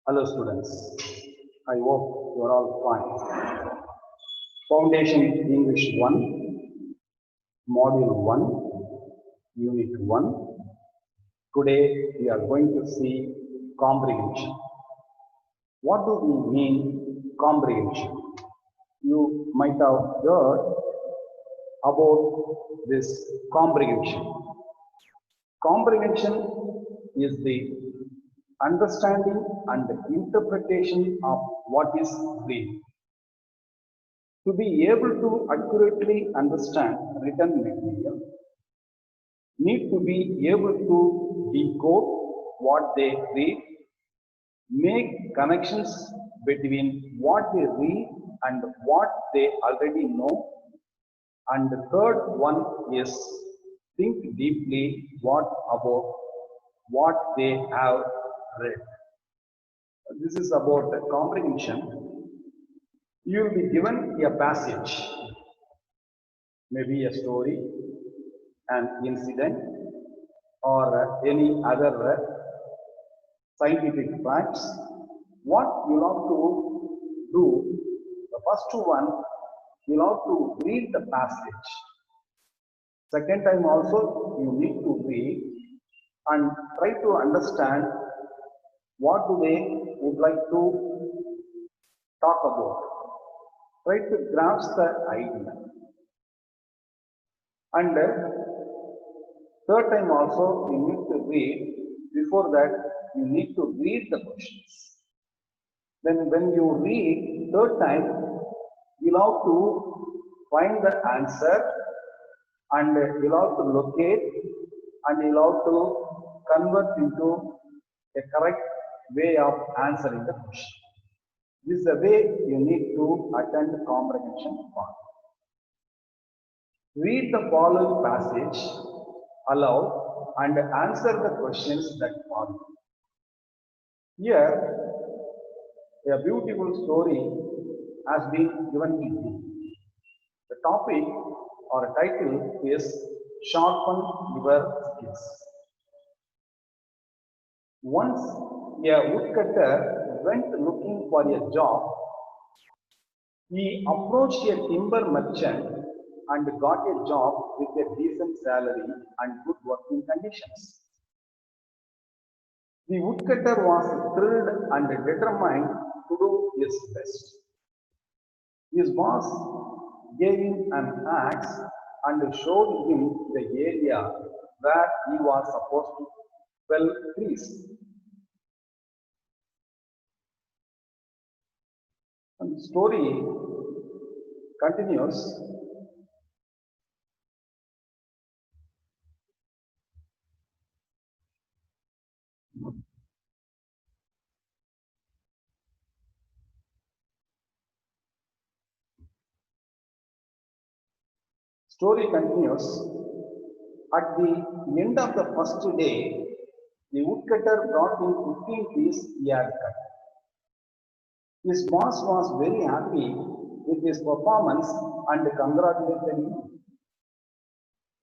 Hello students, I hope you are all fine. Foundation English 1, Module 1, Unit 1. Today we are going to see comprehension. What do we mean comprehension? You might have heard about this comprehension. Comprehension is the understanding and interpretation of what is read. To be able to accurately understand written material, need to be able to decode what they read, make connections between what they read and what they already know, and the third one is think deeply about what they have read. This is about the comprehension. You will be given a passage, maybe a story, an incident, or any other scientific facts. What you have to do, the first one, you have to read the passage. Second time also, you need to read and try to understand what do they would like to talk about. Try to grasp the idea. And third time also, you need to read. Before that, you need to read the questions. Then when you read third time, you'll have to find the answer and you'll have to locate and you'll have to convert into a correct way of answering the question. This is the way you need to attend the comprehension part. Read the following passage aloud and answer the questions that follow. Here, a beautiful story has been given to you. The topic or title is Sharpen Your Skills. Once a woodcutter went looking for a job. He approached a timber merchant and got a job with a decent salary and good working conditions. The woodcutter was thrilled and determined to do his best. His boss gave him an axe and showed him the area where he was supposed to fell trees. And the story continues. Story continues. At the end of the first day, the woodcutter brought in 15 trees he had cut. His boss was very happy with his performance and congratulated him.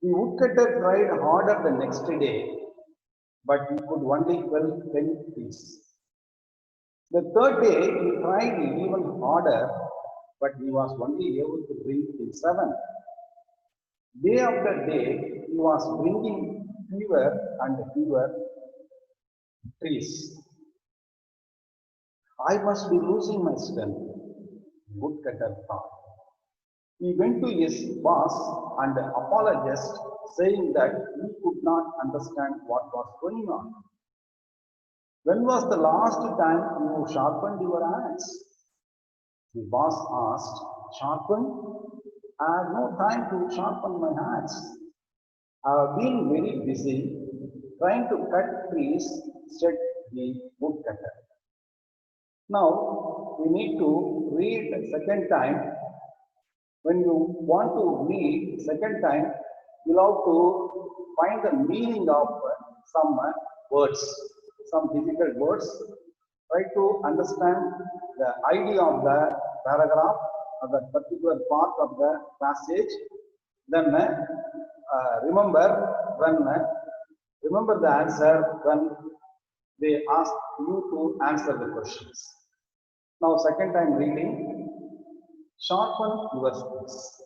The woodcutter tried harder the next day, but he could only fell 10 trees. The third day, he tried even harder, but he was only able to bring in 7. Day after day, he was bringing fewer and fewer trees. I must be losing my strength, woodcutter thought. He went to his boss and apologized, saying that he could not understand what was going on. When was the last time you sharpened your axe? The boss asked. Sharpened? I have no time to sharpen my axe. I have been very busy trying to cut trees, said the woodcutter. Now we need to read the second time. When you want to read second time, you'll have to find the meaning of some words, some difficult words. Try to understand the idea of the paragraph or the particular part of the passage. Then remember the answer when They ask you to answer the questions. Now, second time reading, sharpen your skills.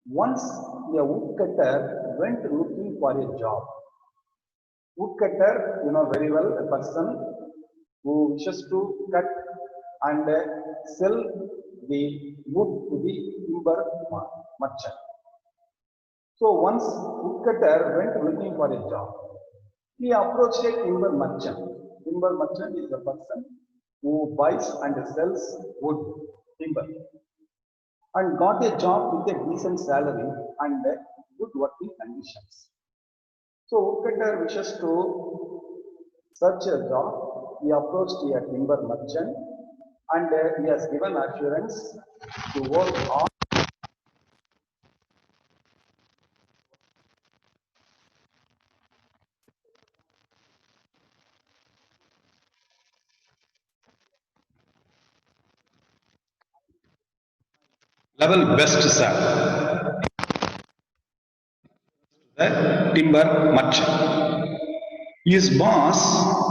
Once a woodcutter went looking for a job. Woodcutter, you know very well, a person who wishes to cut and sell the wood to the timber merchant. So once woodcutter went looking for a job, he approached a timber merchant. Timber merchant is a person who buys and sells wood, timber, and got a job with a decent salary and good working conditions. So woodcutter wishes to search a job. He approached a timber merchant and he has given assurance to work on. Level best, sir. The timber merchant. His boss,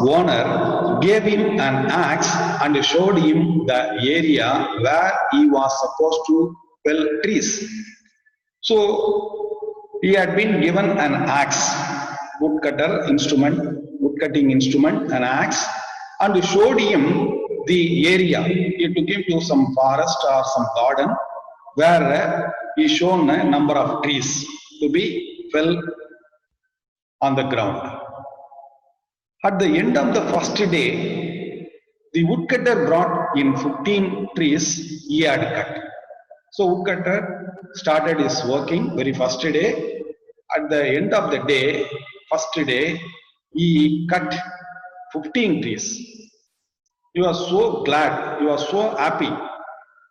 owner, gave him an axe and showed him the area where he was supposed to fell trees. So he had been given an axe, wood cutting instrument, an axe, and showed him the area. He took him to some forest or some garden where he shown a number of trees to be fell on the ground. At the end of the first day, the woodcutter brought in 15 trees he had cut. So woodcutter started his working very first day. At the end of the day, first day, he cut 15 trees. He was so glad, he was so happy.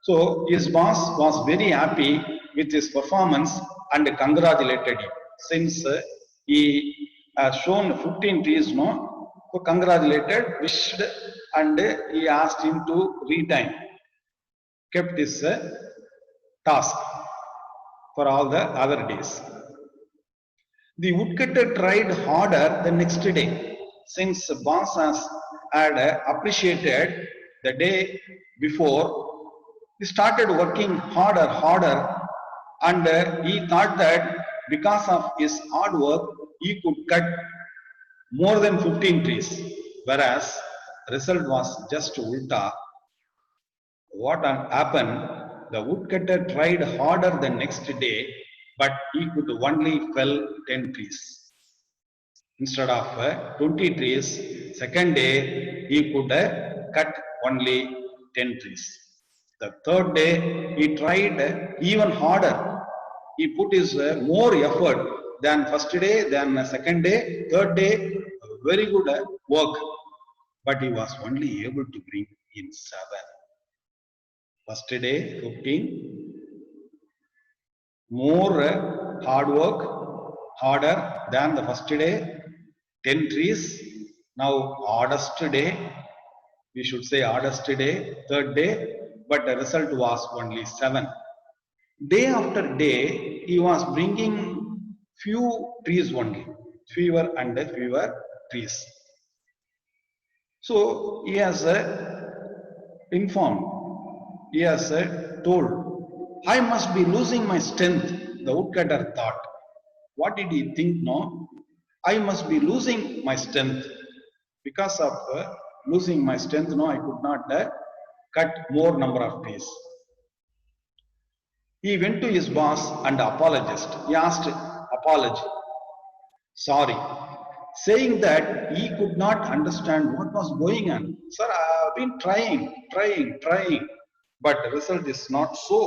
So his boss was very happy with his performance and congratulated him. Since he has shown 15 trees, no, so congratulated, wished, and he asked him to retime. Kept his task for all the other days. The woodcutter tried harder the next day, since boss had appreciated the day before. He started working harder, and he thought that because of his hard work, he could cut more than 15 trees, whereas result was just ulta. What happened? The woodcutter tried harder the next day, but he could only fell 10 trees. Instead of 20 trees, second day he could cut only 10 trees. The third day he tried even harder. He put his more effort than first day, than second day, third day, very good work. But he was only able to bring in 7. First day 15, more hard work, harder than the first day, 10 trees. Now hardest day, we should say hardest day, third day, but the result was only 7. Day after day, he was bringing few trees only, fewer and fewer trees. So he has informed, he has told, I must be losing my strength, the woodcutter thought. What did he think? No, I must be losing my strength. Because of losing my strength, no, I could not cut more number of trees. He went to his boss and apologized. He asked apology, sorry, saying that he could not understand what was going on. Sir, I have been trying, but the result is not so.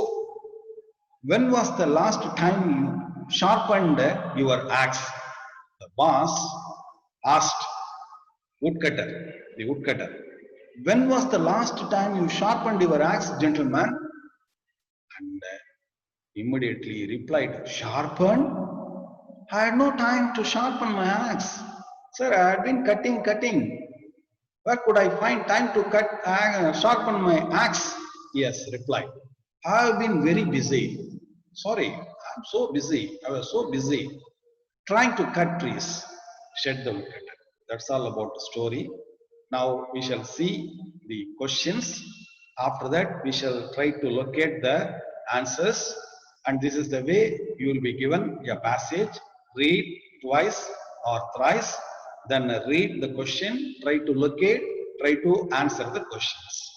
When was the last time you sharpened your axe? The boss asked the woodcutter. When was the last time you sharpened your axe, gentleman? And immediately replied, sharpened? I had no time to sharpen my axe. Sir, I had been cutting. Where could I find time to sharpen my axe? Yes, replied. I have been very busy. Sorry, I'm so busy. I was so busy trying to cut trees, said the woodcutter. That's all about the story. Now we shall see the questions. After that, we shall try to locate the answers. And this is the way you will be given a passage, read twice or thrice, then read the question, try to locate, try to answer the questions.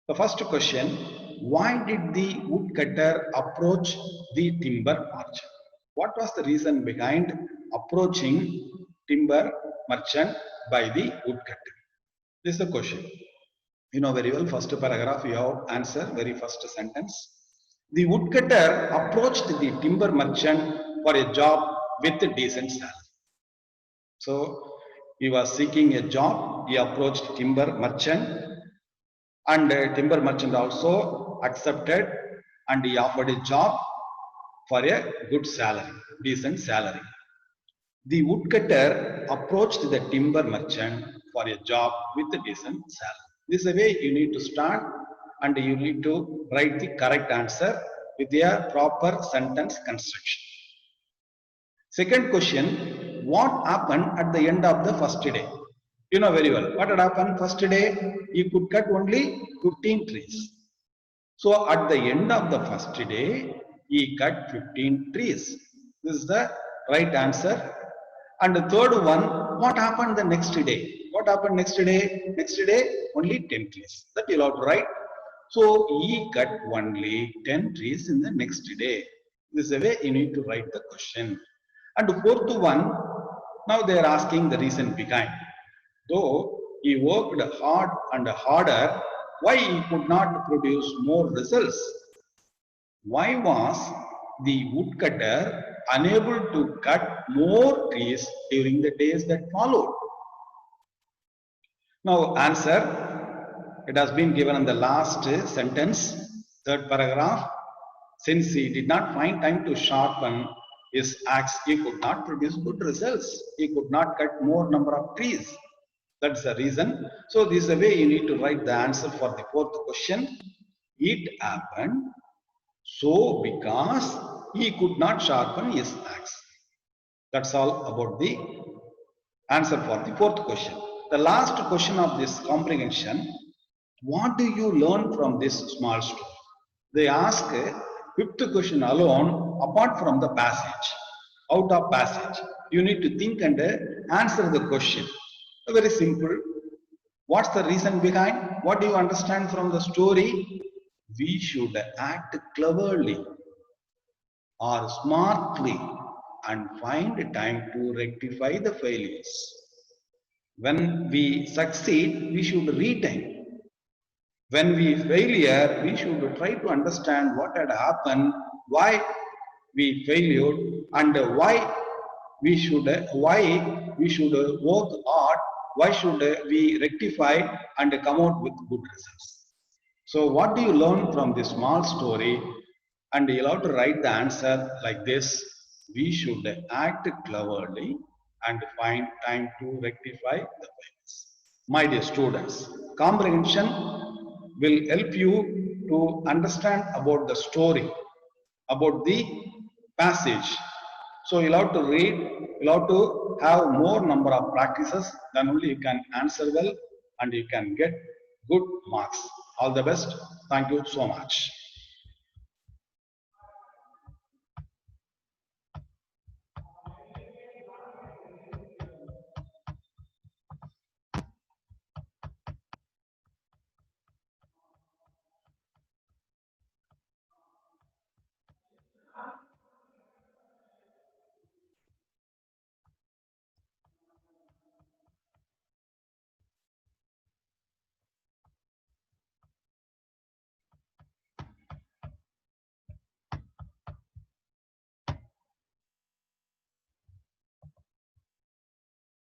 The first question, why did the woodcutter approach the timber merchant? What was the reason behind approaching timber merchant by the woodcutter? This is the question. You know very well, first paragraph you have answer, very first sentence. The woodcutter approached the timber merchant for a job with a decent salary. So he was seeking a job, he approached timber merchant, and timber merchant also accepted, and he offered a job for a good salary, decent salary. The woodcutter approached the timber merchant for a job with a decent salary. This is the way you need to start, and you need to write the correct answer with a proper sentence construction. Second question, what happened at the end of the first day? You know very well what had happened first day. He could cut only 15 trees. So at the end of the first day, he cut 15 trees. This is the right answer. And the third one, what happened the next day? What happened next day? Next day, only 10 trees. That you'll have to write. So he cut only 10 trees in the next day. This is the way you need to write the question. And the fourth one, now they are asking the reason behind. Though he worked hard and harder, why he could not produce more results? Why was the woodcutter unable to cut more trees during the days that followed? Now answer, it has been given in the last sentence, third paragraph. Since he did not find time to sharpen his axe, he could not produce good results. He could not cut more number of trees. That's the reason. So this is the way you need to write the answer for the fourth question. It happened so because he could not sharpen his axe. That's all about the answer for the fourth question. The last question of this comprehension, what do you learn from this small story? They ask fifth question alone, apart from the passage, out of passage. You need to think and answer the question. Very simple. What's the reason behind? What do you understand from the story? We should act cleverly or smartly and find time to rectify the failures. When we succeed, we should retain. When we failure, we should try to understand what had happened, why we failed, and why we should work hard, why should we rectify and come out with good results. So what do you learn from this small story? And you'll have to write the answer like this. We should act cleverly and find time to rectify the failures. My dear students, comprehension will help you to understand about the story, about the passage. So you'll have to read, you'll have to have more number of practices, then only you can answer well and you can get good marks. All the best. Thank you so much.